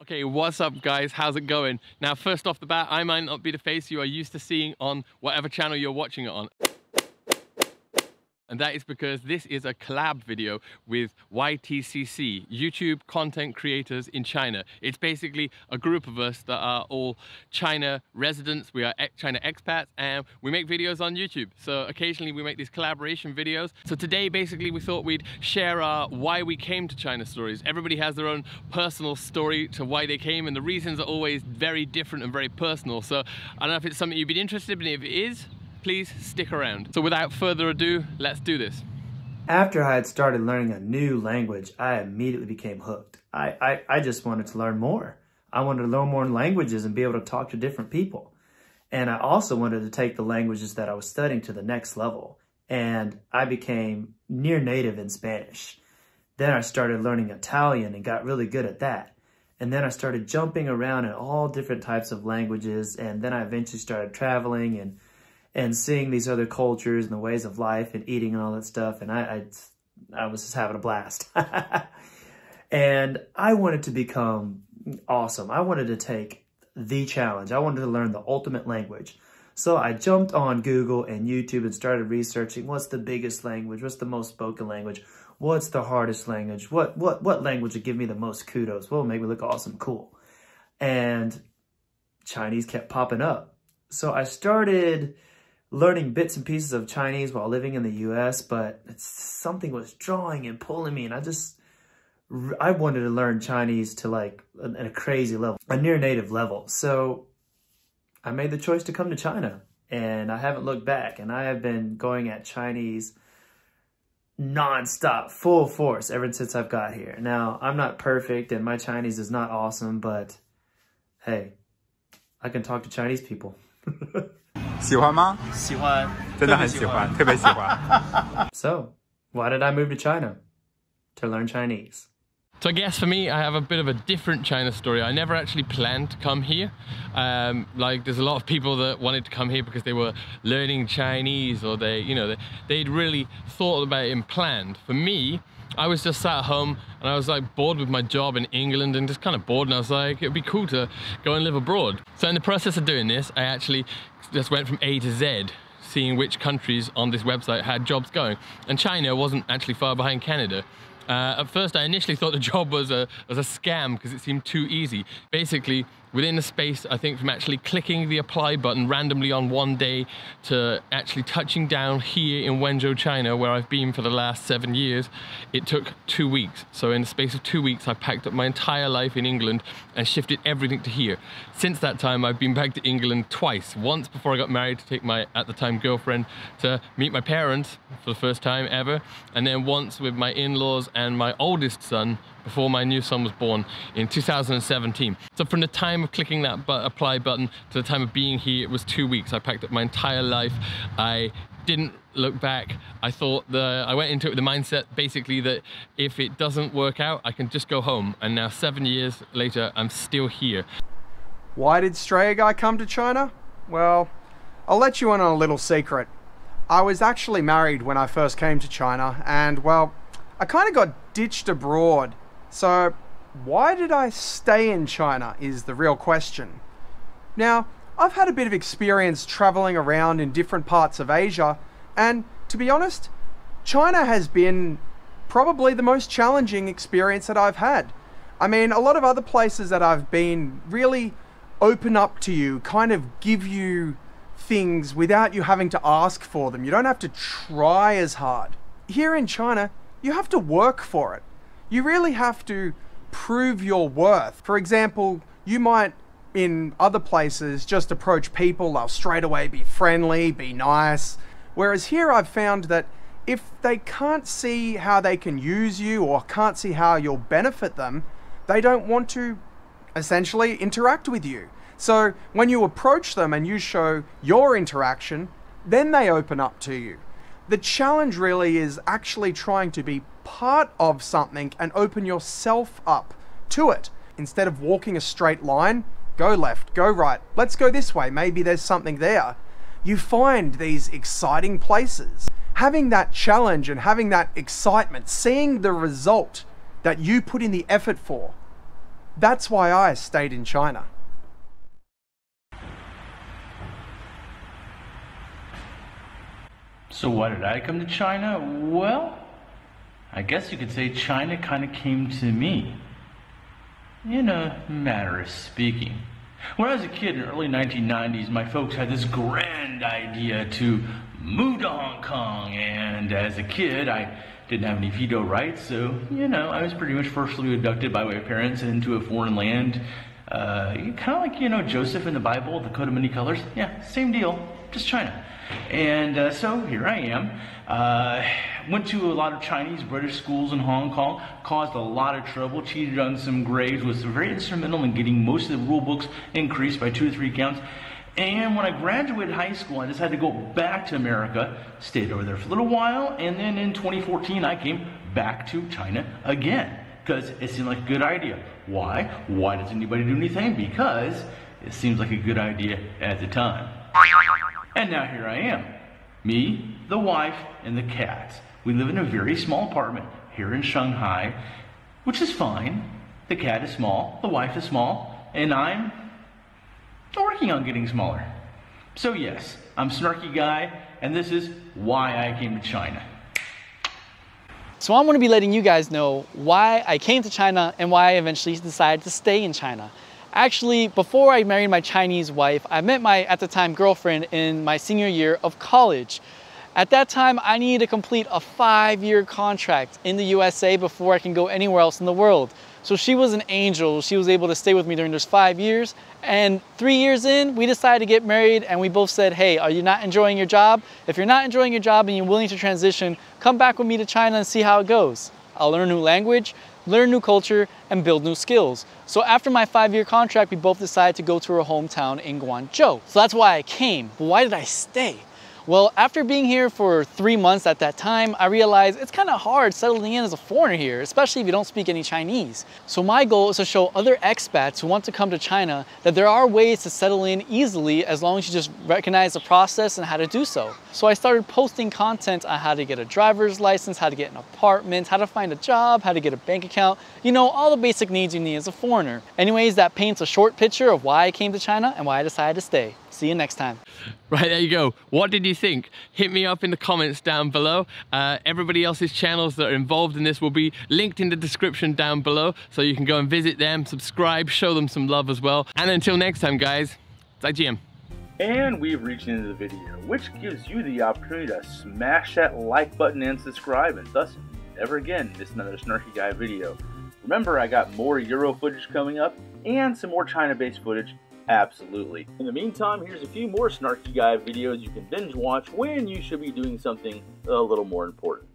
Okay, what's up guys? How's it going? Now, first off the bat, I might not be the face you are used to seeing on whatever channel you're watching it on. And that is because this is a collab video with YTCC, YouTube Content Creators in China. It's basically a group of us that are all China residents. We are China expats and we make videos on YouTube. So occasionally we make these collaboration videos. So today basically we thought we'd share our why we came to China stories. Everybody has their own personal story to why they came, and the reasons are always very different and very personal. So I don't know if it's something you'd be interested in. If it is, please stick around. So without further ado, let's do this. After I had started learning a new language, I immediately became hooked. I just wanted to learn more. I wanted to learn more languages and be able to talk to different people. And I also wanted to take the languages that I was studying to the next level. And I became near native in Spanish. Then I started learning Italian and got really good at that. And then I started jumping around in all different types of languages. And then I eventually started traveling and seeing these other cultures and the ways of life and eating and all that stuff. And I was just having a blast. And I wanted to become awesome. I wanted to take the challenge. I wanted to learn the ultimate language. So I jumped on Google and YouTube and started researching what's the biggest language, what's the most spoken language, what's the hardest language, what language would give me the most kudos, what will make me look awesome, cool. And Chinese kept popping up. So I started learning bits and pieces of Chinese while living in the US, but something was drawing and pulling me, and I wanted to learn Chinese to like a crazy level, a near native level. So I made the choice to come to China, and I haven't looked back, and I have been going at Chinese non-stop, full force ever since I've got here. Now, I'm not perfect and my Chinese is not awesome, but hey, I can talk to Chinese people. 喜欢吗？喜欢，真的很喜欢，特别喜欢。 So, why did I move to China? To learn Chinese. So I guess for me, I have a bit of a different China story. I never actually planned to come here. Like there's a lot of people that wanted to come here because they were learning Chinese, or they'd really thought about it and planned. For me, I was just sat at home and I was like bored with my job in England and just kind of bored, and I was like, it'd be cool to go and live abroad. So in the process of doing this, I actually just went from A to Z, seeing which countries on this website had jobs going. And China wasn't actually far behind Canada. At first, I initially thought the job was a scam because it seemed too easy. Basically, within the space, I think from actually clicking the apply button randomly on one day to actually touching down here in Wenzhou, China, where I've been for the last 7 years, it took 2 weeks. So in the space of 2 weeks, I packed up my entire life in England and shifted everything to here. Since that time, I've been back to England twice. Once before I got married to take my, at the time, girlfriend to meet my parents for the first time ever. And then once with my in-laws and my oldest son before my new son was born in 2017. So from the time of clicking that apply button to the time of being here, it was 2 weeks. I packed up my entire life. I didn't look back. I went into it with the mindset basically that if it doesn't work out, I can just go home. And now 7 years later, I'm still here. Why did SnarkyGuy come to China? Well, I'll let you in on a little secret. I was actually married when I first came to China, and well, I kind of got ditched abroad. So why did I stay in China is the real question. Now, I've had a bit of experience traveling around in different parts of Asia, and to be honest, China has been probably the most challenging experience that I've had. I mean, a lot of other places that I've been really open up to you, kind of give you things without you having to ask for them. You don't have to try as hard. Here in China, you have to work for it. You really have to prove your worth. For example, you might in other places just approach people, they'll straight away be friendly, be nice. Whereas here I've found that if they can't see how they can use you or can't see how you'll benefit them, they don't want to essentially interact with you. So when you approach them and you show your interaction, then they open up to you. The challenge really is actually trying to be part of something and open yourself up to it. Instead of walking a straight line, go left, go right, let's go this way, maybe there's something there. You find these exciting places. Having that challenge and having that excitement, seeing the result that you put in the effort for, That's why I stayed in China. So why did I come to China? Well, I guess you could say China kind of came to me, in a manner of speaking. When I was a kid in the early 1990s, my folks had this grand idea to move to Hong Kong, and as a kid, I didn't have any veto rights, so, I was pretty much forcibly abducted by my parents into a foreign land. Kind of like, Joseph in the Bible, the coat of many colors. Yeah, same deal, just China. And so here I am. Went to a lot of Chinese, British schools in Hong Kong, caused a lot of trouble, cheated on some grades, was very instrumental in getting most of the rule books increased by 2 to 3 counts. And when I graduated high school, I decided to go back to America, stayed over there for a little while, and then in 2014 I came back to China again, because it seemed like a good idea. Why? Why does anybody do anything? Because it seems like a good idea at the time. And now here I am. Me, the wife, and the cats. We live in a very small apartment here in Shanghai, which is fine. The cat is small, the wife is small, and I'm working on getting smaller. So yes, I'm SnarkyGuy, and this is why I came to China. So I'm going to be letting you guys know why I came to China and why I eventually decided to stay in China. Actually, before I married my Chinese wife, I met my, at the time, girlfriend in my senior year of college. At that time, I needed to complete a 5-year contract in the USA before I can go anywhere else in the world. So she was an angel. She was able to stay with me during those 5 years. And 3 years in, we decided to get married, and we both said, hey, are you not enjoying your job? If you're not enjoying your job and you're willing to transition, come back with me to China and see how it goes. I'll learn a new language, learn new culture, and build new skills. So after my 5-year contract, we both decided to go to our hometown in Guangzhou. So that's why I came. But why did I stay? Well, after being here for 3 months at that time, I realized it's kind of hard settling in as a foreigner here, especially if you don't speak any Chinese. So my goal is to show other expats who want to come to China that there are ways to settle in easily as long as you just recognize the process and how to do so. So I started posting content on how to get a driver's license, how to get an apartment, how to find a job, how to get a bank account, all the basic needs you need as a foreigner. Anyways, that paints a short picture of why I came to China and why I decided to stay. See you next time. Right, there you go. What did you think? Hit me up in the comments down below. Everybody else's channels that are involved in this will be linked in the description down below, so you can go and visit them, subscribe, show them some love as well. And until next time, guys, 再见. And we've reached the end of the video, which gives you the opportunity to smash that like button and subscribe, and thus never again miss another SnarkyGuy video. Remember, I got more Euro footage coming up and some more China-based footage. Absolutely. In the meantime, here's a few more SnarkyGuy videos you can binge watch when you should be doing something a little more important.